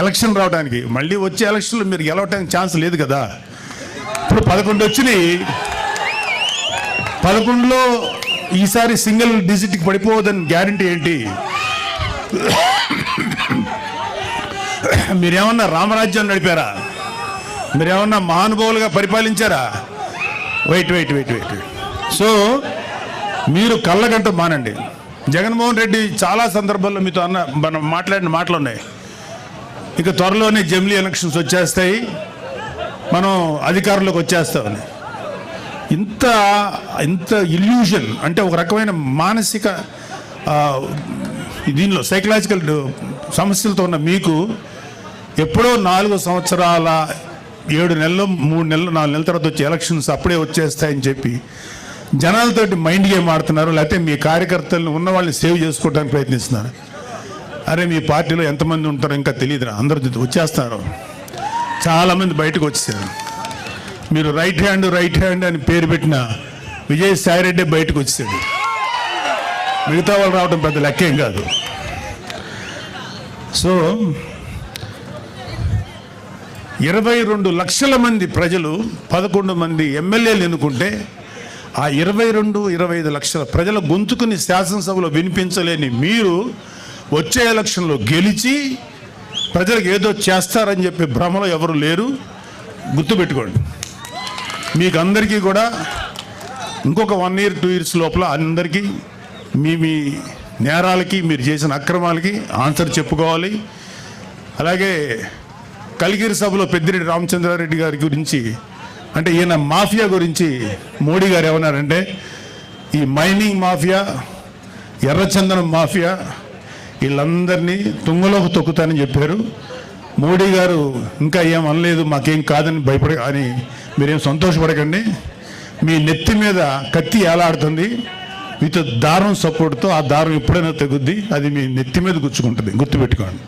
Election రావడానికి, మళ్ళీ వచ్చే ఎలక్షన్లో మీరు గెలవడానికి ఛాన్స్ లేదు కదా. ఇప్పుడు 11 వచ్చినాయి, 11లో ఈసారి సింగిల్ డిజిట్కి పడిపోవద్దని గ్యారంటీ ఏంటి? మీరేమన్నా రామరాజ్యం నడిపారా? మీరేమన్నా మహానుభావులుగా పరిపాలించారా? వెయిట్. సో మీరు కళ్ళగంట మానండి. జగన్మోహన్ రెడ్డి చాలా సందర్భాల్లో మీతో మనం మాట్లాడిన మాటలు ఉన్నాయి. ఇక త్వరలోనే జమిలీ ఎలక్షన్స్ వచ్చేస్తాయి, మనం అధికారంలోకి వచ్చేస్తామని. ఇంత ఇల్యూషన్ అంటే ఒక రకమైన మానసిక దీనిలో సైకలాజికల్ సమస్యలతో ఉన్న మీకు ఎప్పుడో 4 సంవత్సరాల 7 నెలలు 3 నెలలు 4 నెలల తర్వాత వచ్చే ఎలక్షన్స్ అప్పుడే వచ్చేస్తాయని చెప్పి జనాలతోటి మైండ్ గేమ్ ఆడుతున్నారు. లేకపోతే మీ కార్యకర్తలను ఉన్న వాళ్ళని సేవ్ చేసుకోవడానికి ప్రయత్నిస్తున్నారు. అరే మీ పార్టీలో ఎంతమంది ఉంటారో ఇంకా తెలియదురా, అందరూ వచ్చేస్తారు. చాలామంది బయటకు వచ్చేసారు. మీరు రైట్ హ్యాండ్ అని పేరు పెట్టిన విజయసాయి రెడ్డి బయటకు వచ్చేసాడు. మిగతా వాళ్ళు రావడం పెద్ద లెక్కేం కాదు. సో 22 లక్షల మంది ప్రజలు 11 మంది ఎమ్మెల్యేలు ఎన్నుకుంటే ఆ 22-25 లక్షల ప్రజల గొంతుకుని శాసనసభలో వినిపించలేని మీరు వచ్చే ఎలక్షన్లో గెలిచి ప్రజలకు ఏదో చేస్తారని చెప్పి భ్రమలో ఎవరు లేరు. గుర్తుపెట్టుకోండి. మీకు అందరికీ కూడా ఇంకొక 1 year 2 years లోపల అందరికీ మీ నేరాలకి, మీరు చేసిన అక్రమాలకి ఆన్సర్ చెప్పుకోవాలి. అలాగే కలిగిరి సభలో పెద్దిరెడ్డి రామచంద్రారెడ్డి గారి గురించి, అంటే ఈయన మాఫియా గురించి మోడీ గారు ఏమన్నారంటే, ఈ మైనింగ్ మాఫియా, ఎర్రచందనం మాఫియా వీళ్ళందరినీ తుంగలోకి తొక్కుతానని చెప్పారు. మోడీ గారు ఇంకా ఏం అనలేదు, మాకేం కాదని అని మీరేం సంతోషపడకండి. మీ నెత్తి మీద కత్తి ఏలాడుతుంది విత్ దారం సపోర్ట్తో. ఆ దారం ఎప్పుడైనా తెగుద్ది, అది మీ నెత్తి మీద గుచ్చుకుంటుంది. గుర్తుపెట్టుకోండి.